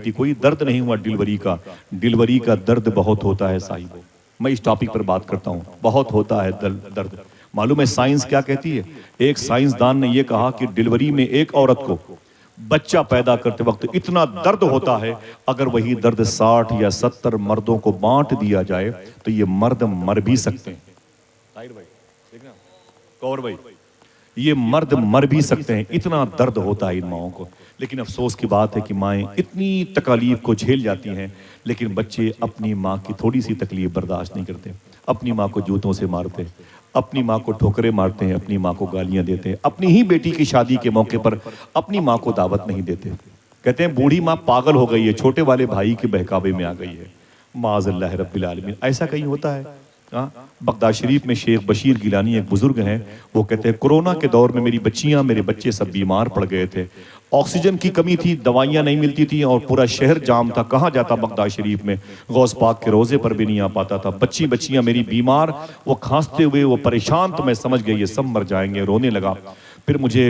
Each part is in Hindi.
थी, कोई दर्द नहीं हुआ डिलीवरी का। डिलीवरी का दर्द बहुत होता है साहिबो। मैं इस टॉपिक पर बात करता हूँ, बहुत होता है दर्द। मालूम है साइंस क्या कहती है? एक साइंसदान ने यह कहा कि डिलीवरी में एक औरत को बच्चा पैदा करते वक्त इतना दर्द होता है, अगर वही दर्द 60 या 70 मर्दों को बांट दिया जाए तो ये मर्द मर भी सकते हैं। ताहिर भाई, देखना, कौर भाई, ये मर्द मर भी सकते हैं, इतना दर्द होता है इन माओं को। लेकिन अफसोस की बात है कि माएँ इतनी तकलीफ को झेल जाती हैं, लेकिन बच्चे अपनी माँ की थोड़ी सी तकलीफ बर्दाश्त नहीं करते। अपनी माँ को जूतों से मारते, अपनी माँ को ठोकरे मारते हैं, अपनी माँ को गालियां देते हैं, अपनी ही बेटी की शादी के मौके पर अपनी माँ को दावत नहीं देते। कहते हैं बूढ़ी माँ पागल हो गई है, छोटे वाले भाई के बहकावे में आ गई है। माज़अल्लाह रब्बिल आलमीन, ऐसा कहीं होता है? बगदाद शरीफ में शेख बशीर गिलानी एक बुजुर्ग हैं, वो कहते हैं कोरोना के दौर में मेरी बच्चियां मेरे बच्चे सब बीमार पड़ गए थे, ऑक्सीजन की कमी थी, दवाइयां नहीं मिलती थी और पूरा शहर जाम था। कहाँ जाता बगदाद शरीफ में, गौस पाक के रोजे पर भी नहीं आ पाता था। बच्चियां मेरी बीमार, वो खांसते हुए, वो परेशान, तो मैं समझ गई ये सब मर जाएंगे, रोने लगा। फिर मुझे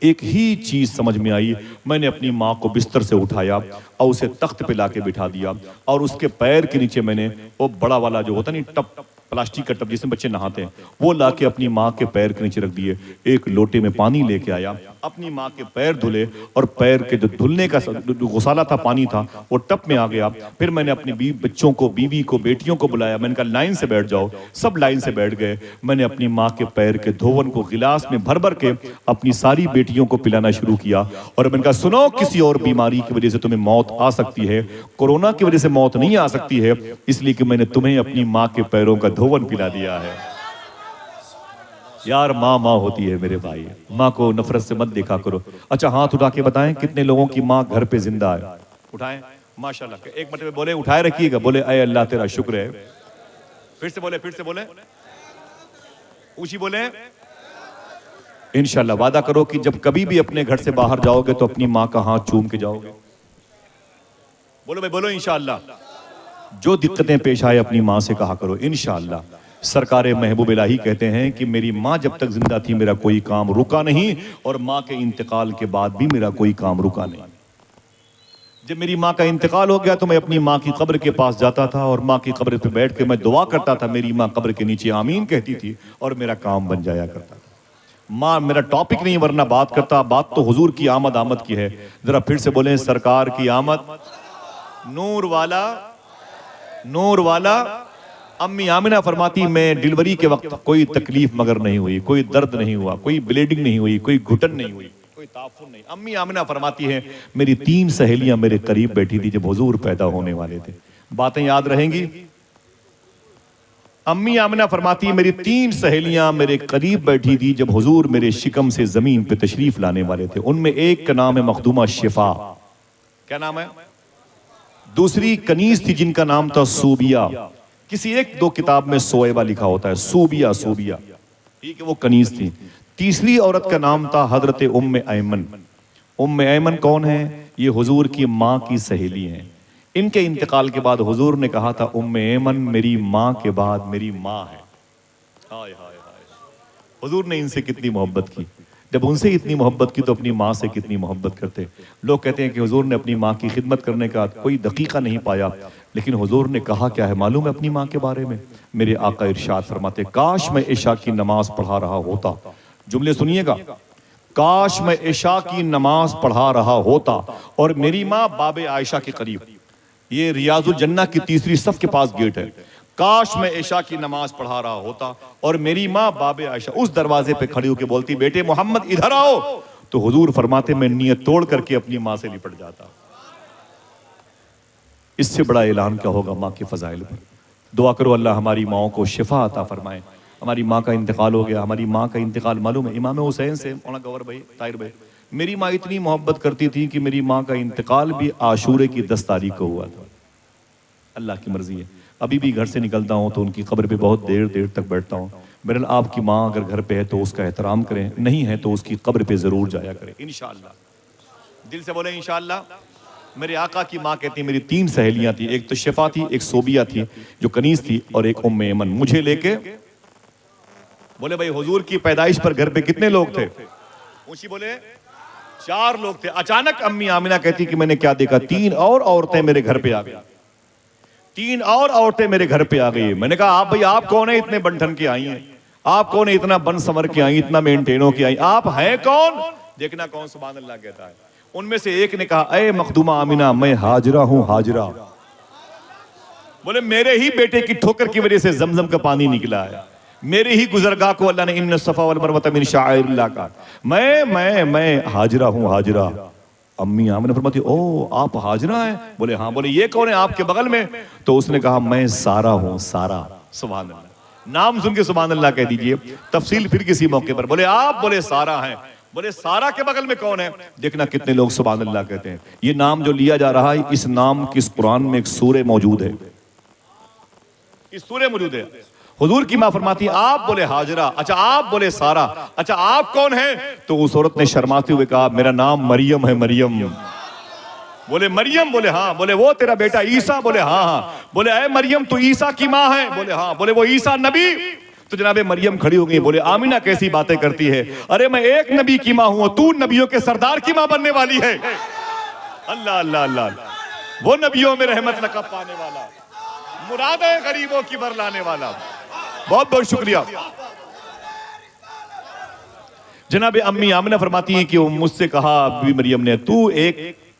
एक ही चीज समझ में आई, मैंने अपनी माँ को बिस्तर से उठाया और उसे तख्त पे लाके बिठा दिया और उसके पैर के नीचे मैंने वो बड़ा वाला जो होता नहीं टब, प्लास्टिक का टब जिसमें बच्चे नहाते हैं, वो लाके अपनी माँ के पैर के नीचे रख दिए। एक लोटे में पानी लेके आया, अपनी माँ के पैर धुले और पैर के जो धुलने का गुसाला था, पानी था, वो टब में आ गया। फिर मैंने अपने बच्चों को, बीवी को, बेटियों को बुलाया, मैंने कहा लाइन से बैठ जाओ। सब लाइन से बैठ गए। मैंने अपनी माँ के पैर के धोवन को गिलास में भर भर के अपनी सारी बेटियों को पिलाना शुरू किया और मैंने कहा सुनो, किसी और बीमारी की वजह से तुम्हें मौत आ सकती है, कोरोना की वजह से मौत नहीं आ सकती है, इसलिए कि मैंने तुम्हें अपनी माँ के पैरों का धोवन पिला दिया है। यार माँ माँ होती है मेरे भाई, माँ को नफरत से मत देखा करो। अच्छा हाथ उठा के बताएं कितने लोगों की माँ घर पे जिंदा है? उठाएं माशाल्लाह। एक मिनट में बोले, उठाए रखिएगा, बोले अय अल्लाह तेरा शुक्र है। फिर से बोले, फिर से बोले, ऊंची बोले। इंशाल्लाह वादा करो कि जब कभी भी अपने घर से बाहर जाओगे तो अपनी माँ का हाथ चूम के जाओगे। बोलो भाई, बोलो इंशाल्लाह। जो दिक्कतें पेश आए अपनी माँ से कहा करो इंशाअल्लाह। सरकारे महबूब इलाही कहते हैं कि मेरी माँ जब तक जिंदा थी मेरा कोई काम रुका नहीं और माँ के इंतकाल के बाद भी मेरा कोई काम रुका नहीं। जब मेरी माँ का इंतकाल हो गया तो मैं अपनी माँ की कब्र के पास जाता था और माँ की कब्र पे बैठ के मैं दुआ करता था, मेरी माँ कब्र के नीचे आमीन कहती थी और मेरा काम बन जाया करता था। माँ मेरा टॉपिक नहीं वरना बात करता, बात तो हुजूर की आमद की है। जरा फिर से बोलें, सरकार की आमद, नूर वाला, नूर वाला। अम्मी आमिना फरमाती मैं डिलीवरी के वक्त कोई तकलीफ मगर नहीं हुई, कोई दर्द नहीं हुआ, कोई ब्लीडिंग नहीं हुई, कोई घुटन नहीं हुई, कोई ताफुन नहीं। अम्मी आमिना फरमाती है मेरी 3 सहेलियां मेरे करीब बैठी थी जब हुजूर पैदा होने वाले थे। बातें याद रहेंगी? अम्मी आमिना फरमाती है मेरी 3 सहेलियां मेरे करीब बैठी थी जब हुजूर मेरे शिकम से जमीन पे तशरीफ लाने वाले थे। उनमें एक का नाम है मखदूमा शिफा, क्या नाम है? दूसरी कनीज थी जिनका नाम था सूबिया। किसी 1-2 किताब में सोएबा लिखा होता है, सूबिया, सूबिया, ठीक है, वो कनीज थी। तीसरी औरत का नाम था हजरत उम्मे ऐमन। उम्मे ऐमन कौन है? ये हुजूर की माँ की सहेली हैं। इनके इंतकाल के बाद हुजूर ने कहा था उम्मे ऐमन मेरी माँ के बाद मेरी माँ है। हाय हाय हाय, हुजूर ने इनसे कितनी मोहब्बत की। जब उनसे इतनी मोहब्बत की तो अपनी माँ से कितनी मोहब्बत करते। लोग कहते हैं कि हुजूर ने अपनी माँ की खिदमत करने का कोई दकीका नहीं पाया, लेकिन हुजूर ने कहा क्या है मालूम है अपनी माँ के बारे में? मेरे आका इरशाद फरमाते काश मैं इशा की नमाज पढ़ा रहा होता। जुमले सुनिएगा, काश मैं इशा की नमाज पढ़ा रहा होता और मेरी माँ बाबे आयशा के करीब, ये रियाजुल जन्ना की तीसरी सफ के पास गेट है, काश मैं इशा की नमाज पढ़ा रहा होता और मेरी माँ बाबे आयशा उस दरवाजे पे खड़ी होकर बोलती बेटे मोहम्मद इधर आओ, तो हुजूर फरमाते मैं नियत तोड़ करके अपनी माँ से लिपट जाता। इससे बड़ा ऐलान क्या होगा माँ के फजाइल पर। दुआ करो अल्लाह हमारी माओं को शिफा अता फरमाए। हमारी माँ का इंतकाल हो गया, हमारी माँ का इंतकाल मालूम है इमाम हुसैन से, गौर भाई, ताहिर भाई, मेरी माँ इतनी मोहब्बत करती थी कि मेरी माँ का इंतकाल भी आशूरे की 10 तारीख को हुआ था। अल्लाह की मर्जी है। अभी भी घर से निकलता हूँ तो उनकी कब्र पे बहुत देर देर तक बैठता हूँ। मेरे आपकी माँ अगर घर पे है तो उसका एहतराम करें, नहीं है तो उसकी कब्र पे जरूर जाया करें इंशाअल्लाह। दिल से बोले इंशाअल्लाह। मेरे आका की माँ कहती है मेरी 3 सहेलियां थी, एक तो शिफा थी, एक सोबिया थी जो कनीज थी और एक उम्मे ऐमन। मुझे लेके बोले भाई हुजूर की पैदाइश पर घर पे कितने लोग थे? ऊंची बोले 4 लोग थे। अचानक अम्मी आमिना कहती कि मैंने क्या देखा, 3 और औरतें मेरे घर पे आ गई। 3 और औरतें मेरे घर पे आ गई। मैंने कहा आप भाई आप कौन है, इतने बन ठन के आई हैं, आप कौन है, इतना बन संवर के आई, इतना मेंटेन हो के आई, आप हैं कौन? देखना कौन सुभान अल्लाह कहता है। उनमें से एक ने कहा, ए मखदूमा आमिना, मैं हाजरा हूं, हाजरा। बोले मेरे ही बेटे की ठोकर की वजह से जमजम का पानी निकला है, मेरे ही गुजरगाह को अल्लाह ने इन्न सफा वल मरवत मिन शाइरिल्लाह का, मैं हाजरा हूं, हाजरा। अम्मी आमिना फरमाती, ओ आप हाजरा हैं? बोले हाँ। बोले ये कौन है आपके बगल में? तो उसने कहा मैं सारा हूं, सारा। सुभान अल्लाह, नाम सुन के सुभान अल्लाह कह दीजिए, तफसील फिर किसी मौके पर। बोले आप, बोले सारा हैं। बोले सारा के बगल में कौन है? देखना कितने लोग सुभान अल्लाह कहते हैं। ये नाम जो लिया जा रहा है, इस नाम की इस कुरान में एक सूरे मौजूद है, इस सूरे मौजूद है। हुजूर की मां फरमाती आप बोले हाजरा, अच्छा आप बोले सारा, अच्छा आप कौन हैं? तो उस औरत ने शर्माते हुए कहा मेरा नाम मरियम है, मरियम। बोले मरियम? बोले हाँ। बोले वो तेरा बेटा ईसा? बोले हाँ हाँ। बोले अरे मरियम तू ईसा की मां है? बोले हाँ। बोले वो ईसा नबी? तो जनाबे मरियम खड़ी हो गई। बोले आमिना कैसी बातें करती है, अरे मैं एक नबी की मां हूं, तू नबियों के सरदार की मां बनने वाली है। अल्लाह अल्लाह अल्लाह, वो नबियों में रहमत लक़ब पाने वाला, मुरादें गरीबों की बरलाने वाला। बहुत बहुत शुक्रिया। जनाब अम्मी आमिना फरमाती हैं कि मुझसे कहा बीबी मरियम ने,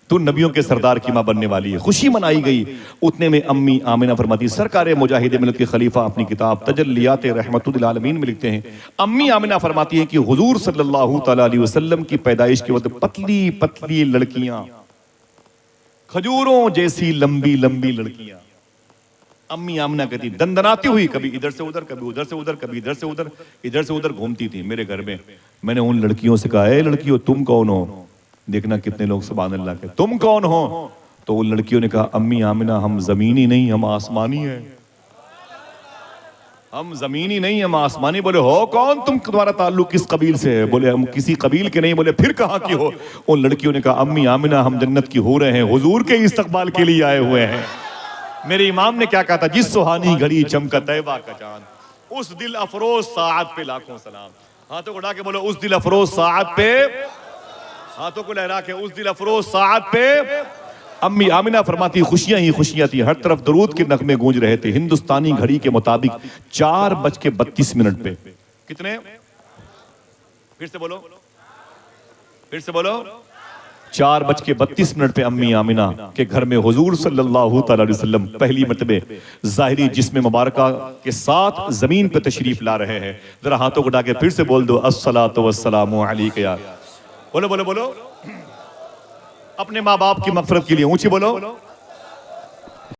तू नबियों के सरदार की मां बनने वाली है। खुशी मनाई गई। उतने में अम्मी आमिना फरमाती, सरकार मुजाहिद मिल्लत के खलीफा अपनी किताब तजल्लियात रहमतुल आलमीन में लिखते हैं, अम्मी आमिना फरमाती हैं कि हुजूर सल्लल्लाहु तआला अलैहि वसल्लम की पैदाइश के वक्त पतली पतली लड़कियां, खजूरों जैसी लंबी लंबी लड़कियां, अम्मी आमिना कहती दंदनाती हुई कभी इधर से उधर, कभी उधर से उधर, कभी इधर से उधर, इधर से उधर घूमती थी मेरे घर में। मैंने उन लड़कियों से कहा, ए लड़कियों तुम कौन हो? देखना कितने लोग सुभान अल्लाह के, तुम कौन हो? तो उन लड़कियों ने कहा, अम्मी आमिना हम जमीनी नहीं, हम आसमानी हैं, हम जमीनी नहीं, हम आसमानी। बोले हो कौन तुम, तुम्हारा ताल्लुक किस कबील से है? बोले हम किसी कबील के नहीं। बोले फिर कहाँ की हो? उन लड़कियों ने कहा, अम्मी आमिना हम जन्नत की हो रहे हैं, हुजूर के इस्तकबाल के लिए आए हुए हैं। मेरे इमाम ने क्या कहा था, जिस सुहानी घड़ी चमका तैबा का चांद, उस दिल अफरोज साअत पे लाखों सलाम। हाथों को उठा के बोलो उस दिल अफरोज साअत पे, हाथों को लहरा के उस दिल अफरोज साअत पे। अम्मी आमिना फरमाती खुशियां ही खुशियां थी, हर तरफ दरूद के नगमे गूंज रहे थे। हिंदुस्तानी घड़ी के मुताबिक 4:32 पे, कितने? फिर से बोलो, फिर से बोलो, 4:32 पे अम्मी आमिना के घर में हुजूर सल्लल्लाहु तआला अलैहि वसल्लम पहली मर्तबे ज़ाहिरी जिस्म मुबारका के साथ जमीन पे तशरीफ ला रहे हैं। जरा हाथों को उठा के फिर से बोल दो, अस्सलातु वस्सलामु अलैका या। बोलो बोलो बोलो, अपने माँ बाप की मग़फ़िरत के लिए ऊंची बोलो,